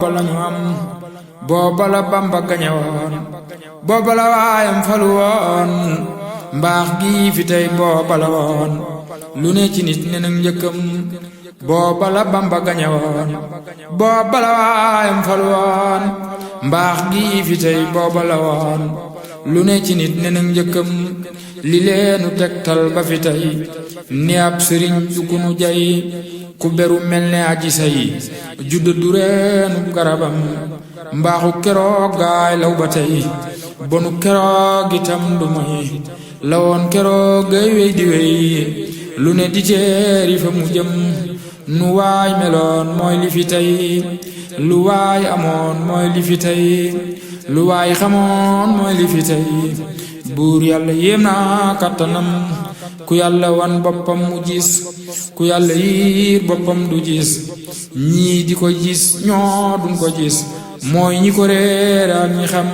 ko lañu am booba la Bamba gañe woon booba la waayam falu woon mbaax gi fi tey booba la woon lu ne ci nit ne nag njëkkam booba la Bamba gañe woon booba la waayam falu woon mbaax gi fi tey booba la woon lu ne ci nit ne nag njëkkam li leenu tegtal ba fi tey ni ab sëriñ du ku nu jay ku beru mel ne aji say judda du reenu garabam mbaaxu keroog gaay law ba tey bonu keroog itam du moy lawoon keroog gay wey di wey lu ne di teeri fa mu jëm nu waay meloon mooy li fi tey lu waay amoon mooy li fi tey lu waay xamoon mooy li fi tey buur yàlla yéem naa kàttanam ku yàlla wan boppam mu gis ku yàlla yiir boppam du gis ñii di ko gis ñoo duñ ko gis mooy ñi ko réer ak ñi xam